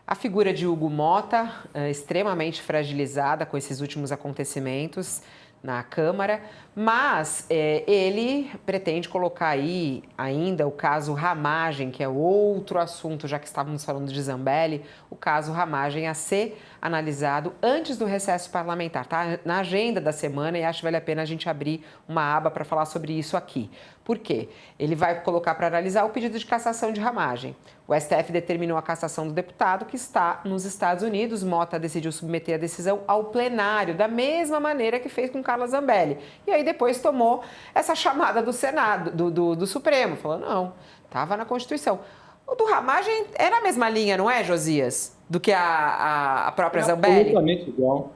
A figura de Hugo Motta, extremamente fragilizada com esses últimos acontecimentos na Câmara, mas ele pretende colocar aí ainda o caso Ramagem, que é outro assunto, já que estávamos falando de Zambelli, o caso Ramagem a ser analisado antes do recesso parlamentar. Está na agenda da semana e acho que vale a pena a gente abrir uma aba para falar sobre isso aqui. Por quê? Ele vai colocar para analisar o pedido de cassação de Ramagem. O STF determinou a cassação do deputado que está nos Estados Unidos. Motta decidiu submeter a decisão ao plenário, da mesma maneira que fez com Carla Zambelli. E aí depois tomou essa chamada do Senado, do Supremo, falou, não, estava na Constituição. O do Ramagem é na mesma linha, não é, Josias? Do que a própria Zambelli? Absolutamente igual.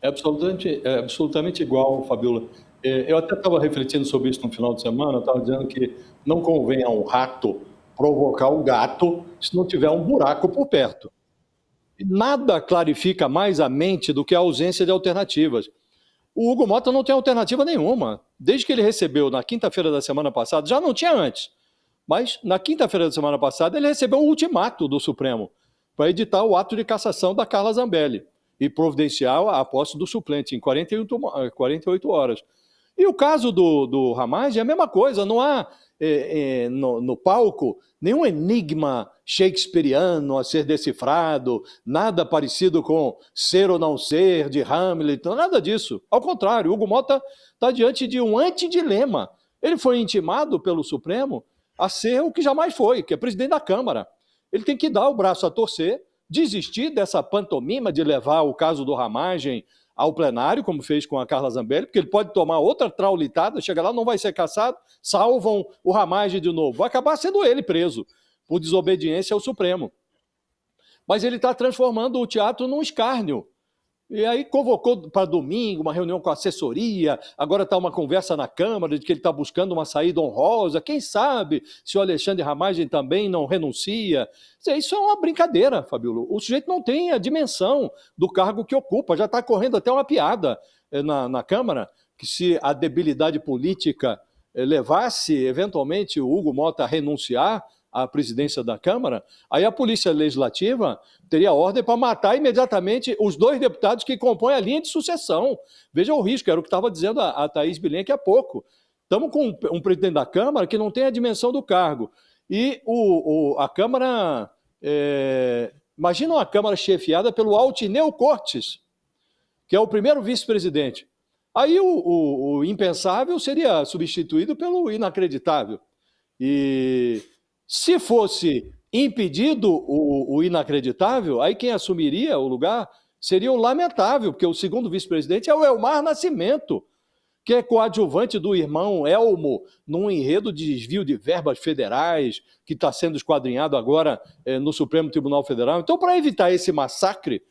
É absolutamente igual, Fabiola. Eu até estava refletindo sobre isso no final de semana, estava dizendo que não convém a um rato provocar o gato se não tiver um buraco por perto. Nada clarifica mais a mente do que a ausência de alternativas. O Hugo Motta não tem alternativa nenhuma. Desde que ele recebeu na quinta-feira da semana passada, já não tinha antes, mas na quinta-feira da semana passada ele recebeu um ultimato do Supremo para editar o ato de cassação da Carla Zambelli e providenciar a posse do suplente em 48 horas. E o caso do Ramagem é a mesma coisa, não há no palco nenhum enigma shakespeariano a ser decifrado, nada parecido com ser ou não ser de Hamlet, nada disso. Ao contrário, Hugo Motta está diante de um antidilema. Ele foi intimado pelo Supremo a ser o que jamais foi, que é presidente da Câmara. Ele tem que dar o braço a torcer, desistir dessa pantomima de levar o caso do Ramagem ao plenário, como fez com a Carla Zambelli, porque ele pode tomar outra traulitada, chega lá, não vai ser cassado, salvam o Ramagem de novo. Vai acabar sendo ele preso por desobediência ao Supremo. Mas ele está transformando o teatro num escárnio. E aí convocou para domingo uma reunião com a assessoria, agora está uma conversa na Câmara de que ele está buscando uma saída honrosa, quem sabe se o Alexandre Ramagem também não renuncia. Isso é uma brincadeira, Fabíola. O sujeito não tem a dimensão do cargo que ocupa, já está correndo até uma piada na Câmara, que se a debilidade política levasse eventualmente o Hugo Motta a renunciar à presidência da Câmara, aí a Polícia Legislativa teria ordem para matar imediatamente os dois deputados que compõem a linha de sucessão. Veja o risco, era o que estava dizendo a Thaís Bilenque há pouco. Estamos com um presidente da Câmara que não tem a dimensão do cargo. E a Câmara... imagina uma Câmara chefiada pelo Altineu Cortes, que é o primeiro vice-presidente. Aí o impensável seria substituído pelo inacreditável. E se fosse impedido o inacreditável, aí quem assumiria o lugar seria o lamentável, porque o segundo vice-presidente é o Elmar Nascimento, que é coadjuvante do irmão Elmo num enredo de desvio de verbas federais que está sendo esquadrinhado agora no Supremo Tribunal Federal. Então, para evitar esse massacre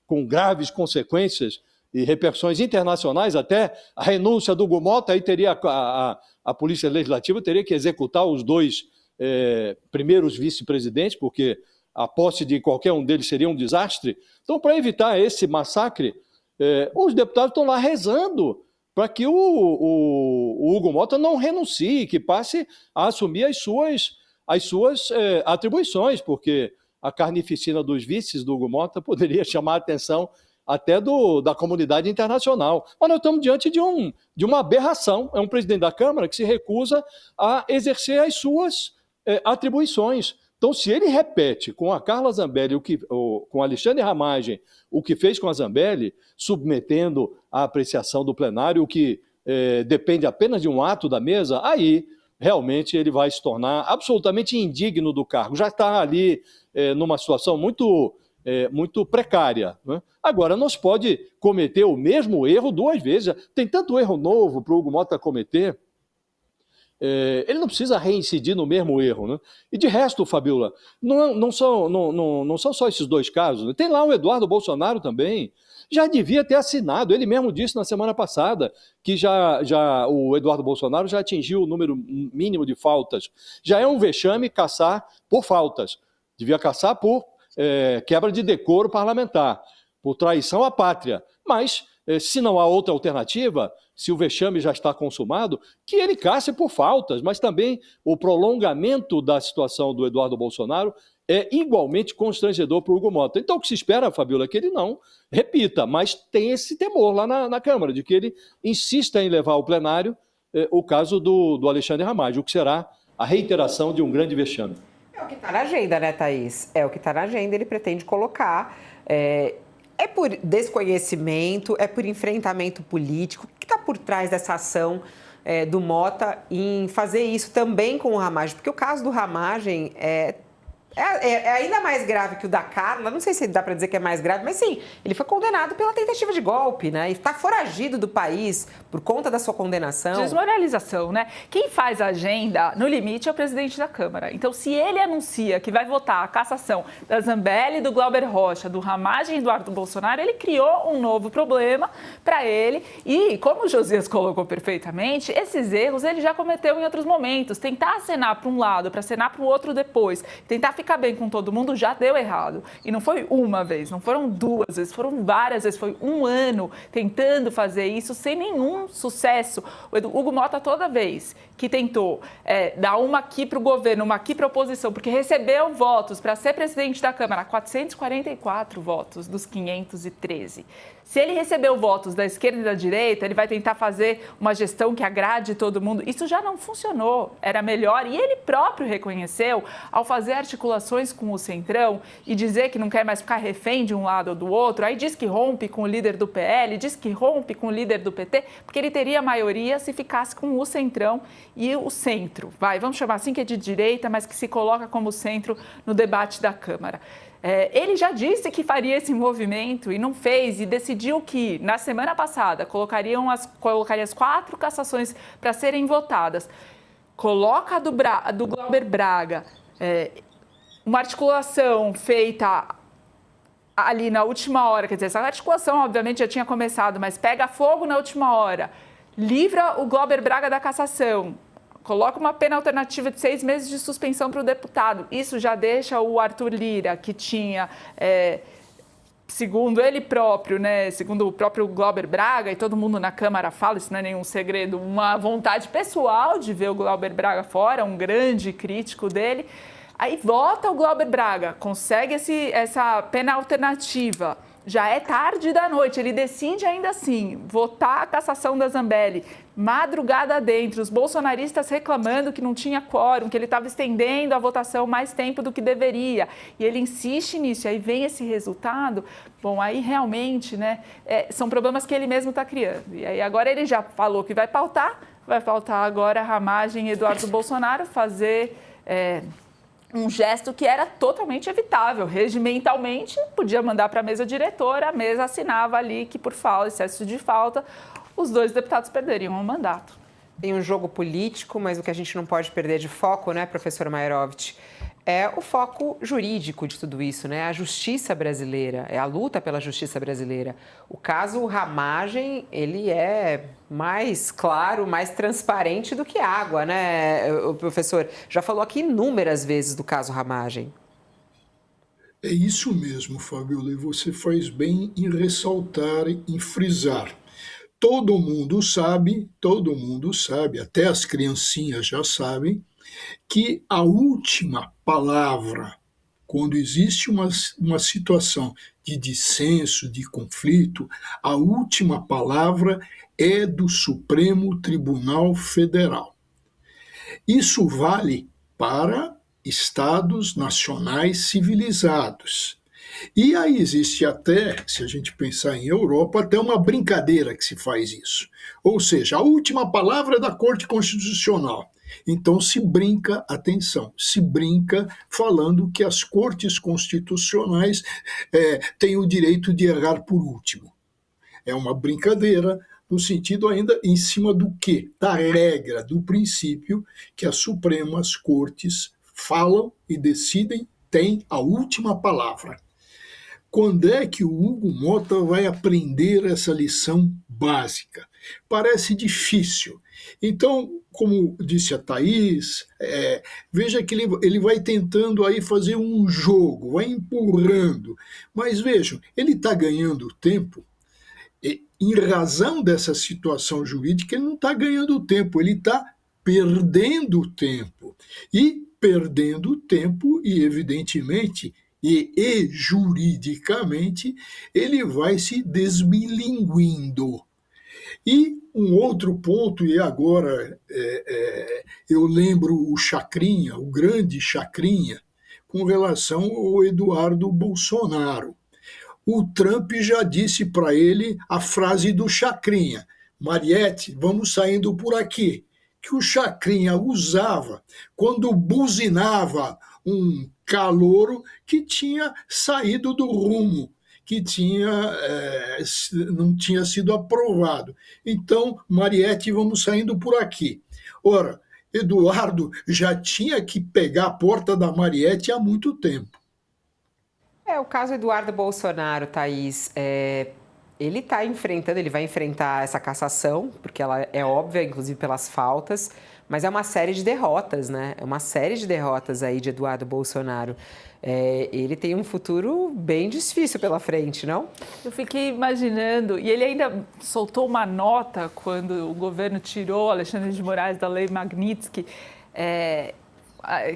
com graves consequências e repercussões internacionais, até a renúncia do Hugo Motta, aí teria a Polícia Legislativa teria que executar os dois primeiros vice-presidentes, porque a posse de qualquer um deles seria um desastre. Então, para evitar esse massacre, os deputados estão lá rezando para que o Hugo Motta não renuncie, que passe a assumir as suas atribuições, porque a carnificina dos vices do Hugo Motta poderia chamar a atenção até da comunidade internacional. Mas nós estamos diante de uma aberração. É um presidente da Câmara que se recusa a exercer as suas atribuições. Então, se ele repete com a Carla Zambelli, com Alexandre Ramagem, o que fez com a Zambelli, submetendo à apreciação do plenário, o que depende apenas de um ato da mesa, aí realmente ele vai se tornar absolutamente indigno do cargo. Já está ali numa situação muito precária, né? Agora, não se pode cometer o mesmo erro duas vezes. Tem tanto erro novo para o Hugo Motta cometer. Ele não precisa reincidir no mesmo erro, né? E de resto, Fabiola, não são só esses dois casos, né? Tem lá o Eduardo Bolsonaro também, já devia ter assinado, ele mesmo disse na semana passada que o Eduardo Bolsonaro já atingiu o número mínimo de faltas. Já é um vexame caçar por faltas, devia caçar por quebra de decoro parlamentar, por traição à pátria, mas se não há outra alternativa, se o vexame já está consumado, que ele casse por faltas, mas também o prolongamento da situação do Eduardo Bolsonaro é igualmente constrangedor para o Hugo Mota. Então, o que se espera, Fabiola, é que ele não repita, mas tem esse temor lá na Câmara, de que ele insista em levar ao plenário o caso do Alexandre Ramagem, o que será a reiteração de um grande vexame. É o que está na agenda, né, Thaís? É o que está na agenda, ele pretende colocar. É por desconhecimento, é por enfrentamento político. O que está por trás dessa ação do Mota em fazer isso também com o Ramagem? Porque o caso do Ramagem é ainda mais grave que o da Carla. Não sei se dá para dizer que é mais grave, mas sim, ele foi condenado pela tentativa de golpe, né? E está foragido do país por conta da sua condenação. Desmoralização, né? Quem faz a agenda, no limite, é o presidente da Câmara. Então, se ele anuncia que vai votar a cassação da Zambelli, do Glauber Rocha, do Ramagem e do Eduardo Bolsonaro, ele criou um novo problema para ele. E, como o Josias colocou perfeitamente, esses erros ele já cometeu em outros momentos. Tentar acenar para um lado, para acenar para o outro depois, tentar ficar bem com todo mundo já deu errado. E não foi uma vez, não foram duas vezes, foram várias vezes. Foi um ano tentando fazer isso sem nenhum sucesso. O Hugo Mota, toda vez que tentou dar uma aqui para o governo, uma aqui para a oposição, porque recebeu votos para ser presidente da Câmara, 444 votos dos 513. Se ele recebeu votos da esquerda e da direita, ele vai tentar fazer uma gestão que agrade todo mundo. Isso já não funcionou, era melhor. E ele próprio reconheceu, ao fazer articulações com o Centrão e dizer que não quer mais ficar refém de um lado ou do outro, aí diz que rompe com o líder do PL, diz que rompe com o líder do PT, porque ele teria maioria se ficasse com o Centrão e o centro. Vamos chamar assim, que é de direita, mas que se coloca como centro no debate da Câmara. Ele já disse que faria esse movimento e não fez, e decidiu que, na semana passada, colocaria as 4 cassações para serem votadas. Coloca a do Glauber Braga, uma articulação feita ali na última hora, quer dizer, essa articulação obviamente já tinha começado, mas pega fogo na última hora, livra o Glauber Braga da cassação, coloca uma pena alternativa de 6 meses de suspensão para o deputado. Isso já deixa o Arthur Lira, que tinha, segundo ele próprio, né, segundo o próprio Glauber Braga, e todo mundo na Câmara fala, isso não é nenhum segredo, uma vontade pessoal de ver o Glauber Braga fora, um grande crítico dele. Aí vota o Glauber Braga, consegue essa pena alternativa. Já é tarde da noite, ele decide ainda assim votar a cassação da Zambelli, madrugada dentro, os bolsonaristas reclamando que não tinha quórum, que ele estava estendendo a votação mais tempo do que deveria, e ele insiste nisso, aí vem esse resultado. Bom, aí realmente, né, são problemas que ele mesmo está criando, e aí agora ele já falou que vai faltar agora Ramagem e Eduardo Bolsonaro fazer um gesto que era totalmente evitável. Regimentalmente, podia mandar para a mesa diretora, a mesa assinava ali que, por excesso de falta, os 2 deputados perderiam o mandato. Tem um jogo político, mas o que a gente não pode perder de foco, né, professor Mairovitch, é o foco jurídico de tudo isso, né? A justiça brasileira, é a luta pela justiça brasileira. O caso Ramagem, ele é mais claro, mais transparente do que água, né, o professor? Já falou aqui inúmeras vezes do caso Ramagem. É isso mesmo, Fabiola, e você faz bem em ressaltar, em frisar. Todo mundo sabe, até as criancinhas já sabem, que a última palavra, quando existe uma situação de dissenso, de conflito, a última palavra é do Supremo Tribunal Federal. Isso vale para estados nacionais civilizados. E aí existe até, se a gente pensar em Europa, até uma brincadeira que se faz isso. Ou seja, a última palavra é da Corte Constitucional. Então se brinca, atenção, se brinca falando que as cortes constitucionais têm o direito de errar por último. É uma brincadeira no sentido ainda em cima do quê? Da regra, do princípio que as Supremas Cortes falam e decidem, têm a última palavra. Quando é que o Hugo Mota vai aprender essa lição básica? Parece difícil. Então, como disse a Thaís, veja que ele vai tentando aí fazer um jogo, vai empurrando. Mas vejam, ele está ganhando tempo. Em razão dessa situação jurídica, ele não está ganhando tempo, ele está perdendo tempo. E perdendo tempo e, evidentemente, e juridicamente, ele vai se desmilinguindo. E um outro ponto, e agora eu lembro o Chacrinha, o grande Chacrinha, com relação ao Eduardo Bolsonaro. O Trump já disse para ele a frase do Chacrinha: Mariette, vamos saindo por aqui. Que o Chacrinha usava quando buzinava um calouro que tinha saído do rumo, que não tinha sido aprovado. Então, Mariette, vamos saindo por aqui. Ora, Eduardo já tinha que pegar a porta da Mariette há muito tempo. O caso Eduardo Bolsonaro, Thaís, ele vai enfrentar essa cassação, porque ela é óbvia, inclusive pelas faltas, mas é uma série de derrotas, né? É uma série de derrotas aí de Eduardo Bolsonaro. Ele tem um futuro bem difícil pela frente, não? Eu fiquei imaginando, e ele ainda soltou uma nota quando o governo tirou Alexandre de Moraes da Lei Magnitsky,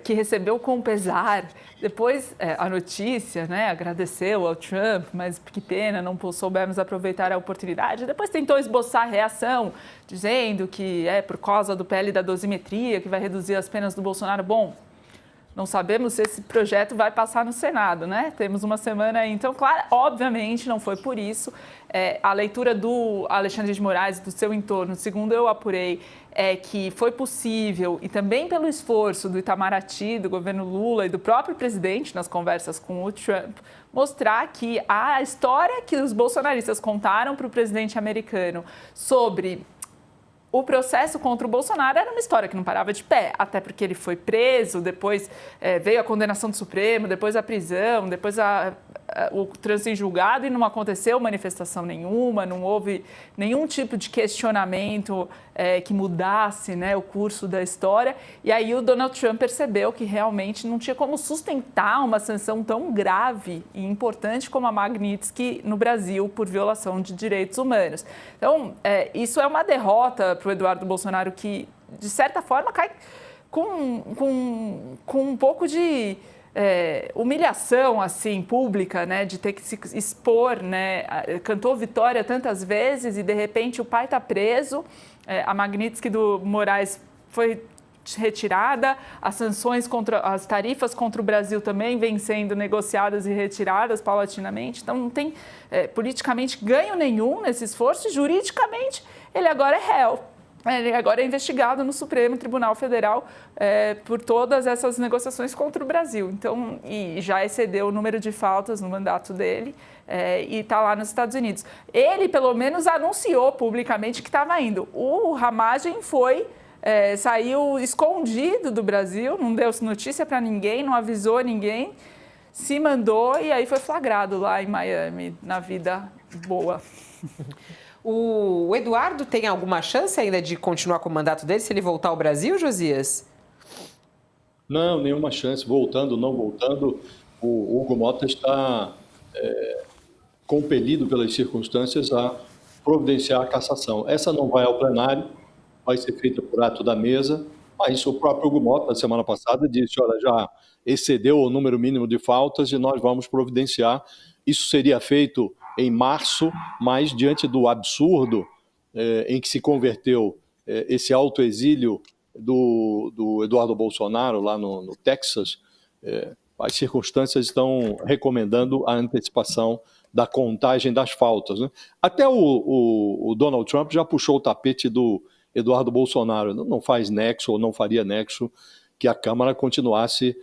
que recebeu com pesar. Depois a notícia, né, agradeceu ao Trump, mas que pena, não soubemos aproveitar a oportunidade. Depois tentou esboçar a reação, dizendo que é por causa do PL da dosimetria que vai reduzir as penas do Bolsonaro. Bom, não sabemos se esse projeto vai passar no Senado, né? Temos uma semana aí. Então, claro, obviamente não foi por isso. A leitura do Alexandre de Moraes, do seu entorno, segundo eu apurei, é que foi possível, e também pelo esforço do Itamaraty, do governo Lula e do próprio presidente nas conversas com o Trump, mostrar que a história que os bolsonaristas contaram para o presidente americano sobre o processo contra o Bolsonaro era uma história que não parava de pé, até porque ele foi preso, depois veio a condenação do Supremo, depois a prisão, depois o trânsito em julgado e não aconteceu manifestação nenhuma, não houve nenhum tipo de questionamento que mudasse, né, o curso da história. E aí o Donald Trump percebeu que realmente não tinha como sustentar uma sanção tão grave e importante como a Magnitsky no Brasil por violação de direitos humanos. Então, isso é uma derrota para o Eduardo Bolsonaro que, de certa forma, cai com um pouco de humilhação assim pública, né, de ter que se expor, né, cantou vitória tantas vezes e de repente o pai está preso, a Magnitsky do Moraes foi retirada, as sanções as tarifas contra o Brasil também vêm sendo negociadas e retiradas paulatinamente, então não tem politicamente ganho nenhum nesse esforço e juridicamente ele agora é réu. Ele agora é investigado no Supremo Tribunal Federal por todas essas negociações contra o Brasil. Então, e já excedeu o número de faltas no mandato dele e está lá nos Estados Unidos. Ele, pelo menos, anunciou publicamente que estava indo. O Ramagem saiu escondido do Brasil, não deu notícia para ninguém, não avisou ninguém, se mandou e aí foi flagrado lá em Miami, na vida boa. O Eduardo tem alguma chance ainda de continuar com o mandato dele se ele voltar ao Brasil, Josias? Não, nenhuma chance. Voltando, não voltando, o Hugo Mota está compelido pelas circunstâncias a providenciar a cassação. Essa não vai ao plenário, vai ser feita por ato da mesa, mas o próprio Hugo Mota, na semana passada, disse, olha, já excedeu o número mínimo de faltas e nós vamos providenciar. Isso seria feito em março, mas diante do absurdo em que se converteu esse autoexílio do Eduardo Bolsonaro lá no Texas, as circunstâncias estão recomendando a antecipação da contagem das faltas, né? Até o Donald Trump já puxou o tapete do Eduardo Bolsonaro. Não faz nexo ou não faria nexo que a Câmara continuasse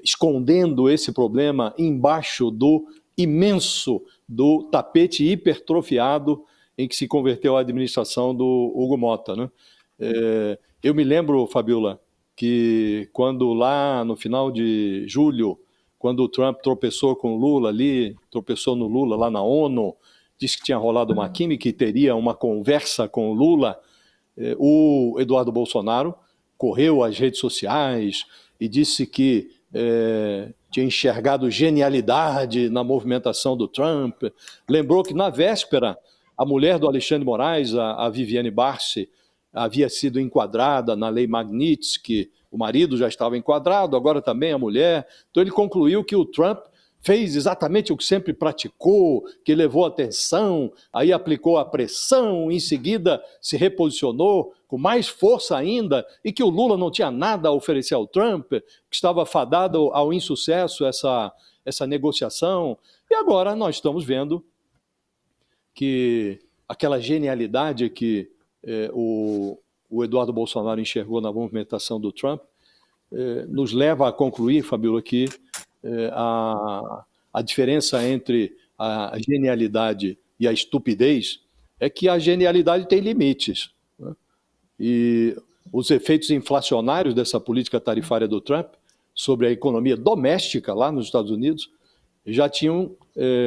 escondendo esse problema embaixo do imenso do tapete hipertrofiado em que se converteu a administração do Hugo Mota, né? Eu me lembro, Fabiola, que quando lá no final de julho, quando o Trump tropeçou com o Lula ali, tropeçou no Lula lá na ONU, disse que tinha rolado uma química e teria uma conversa com o Lula, o Eduardo Bolsonaro correu às redes sociais e disse que tinha enxergado genialidade na movimentação do Trump. Lembrou que na véspera a mulher do Alexandre de Moraes, a Viviane Barsi, havia sido enquadrada na Lei Magnitsky o marido já estava enquadrado, agora também a mulher. Então ele concluiu que o Trump fez exatamente o que sempre praticou, que levou atenção, aí aplicou a pressão, em seguida se reposicionou com mais força ainda, e que o Lula não tinha nada a oferecer ao Trump, que estava fadado ao insucesso essa negociação. E agora nós estamos vendo que aquela genialidade que o Eduardo Bolsonaro enxergou na movimentação do Trump nos leva a concluir, Fabíola, que a diferença entre a genialidade e a estupidez é que a genialidade tem limites, né? E os efeitos inflacionários dessa política tarifária do Trump sobre a economia doméstica lá nos Estados Unidos já tinham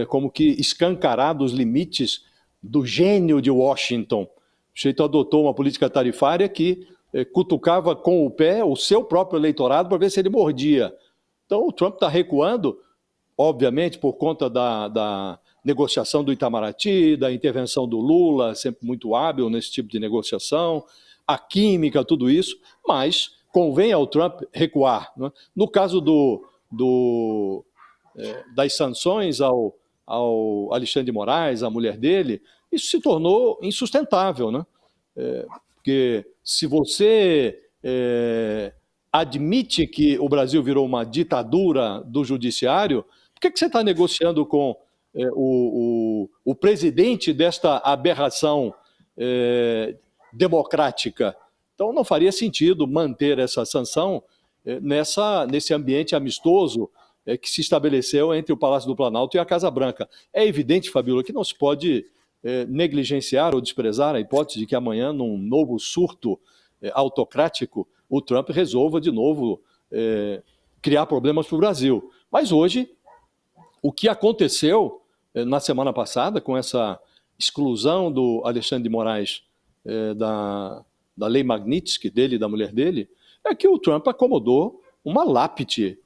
como que escancarado os limites do gênio de Washington. O sujeito adotou uma política tarifária que cutucava com o pé o seu próprio eleitorado para ver se ele mordia. Então o Trump está recuando, obviamente, por conta da negociação do Itamaraty, da intervenção do Lula, sempre muito hábil nesse tipo de negociação, a química, tudo isso, mas convém ao Trump recuar, né? No caso das sanções ao Alexandre de Moraes, a mulher dele, isso se tornou insustentável, né? Porque se você admite que o Brasil virou uma ditadura do judiciário, por que você está negociando com o presidente desta aberração democrática? Então não faria sentido manter essa sanção nesse ambiente amistoso que se estabeleceu entre o Palácio do Planalto e a Casa Branca. É evidente, Fabíola, que não se pode negligenciar ou desprezar a hipótese de que amanhã, num novo surto autocrático, o Trump resolva de novo criar problemas para o Brasil. Mas hoje, o que aconteceu na semana passada, com essa exclusão do Alexandre de Moraes da lei Magnitsky, dele e da mulher dele, é que o Trump acomodou uma lápide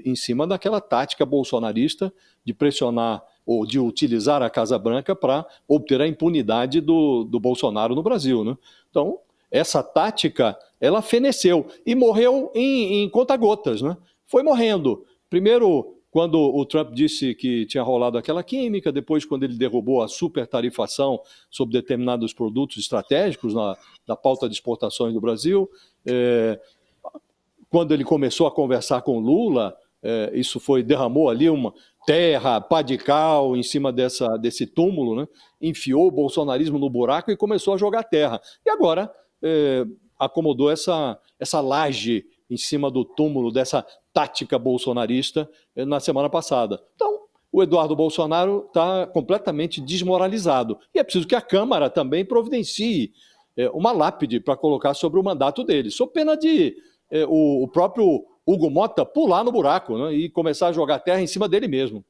em cima daquela tática bolsonarista de pressionar ou de utilizar a Casa Branca para obter a impunidade do Bolsonaro no Brasil, né? Então, essa tática, ela feneceu e morreu em conta-gotas, né? Foi morrendo. Primeiro, quando o Trump disse que tinha rolado aquela química, depois quando ele derrubou a supertarifação sobre determinados produtos estratégicos na pauta de exportações do Brasil, quando ele começou a conversar com Lula, isso derramou ali uma terra, pá de cal em cima desse túmulo, né? Enfiou o bolsonarismo no buraco e começou a jogar terra. E agora acomodou essa laje em cima do túmulo dessa tática bolsonarista na semana passada. Então, o Eduardo Bolsonaro está completamente desmoralizado. E é preciso que a Câmara também providencie uma lápide para colocar sobre o mandato dele, sob pena de o próprio Hugo Mota pular no buraco, né, e começar a jogar terra em cima dele mesmo.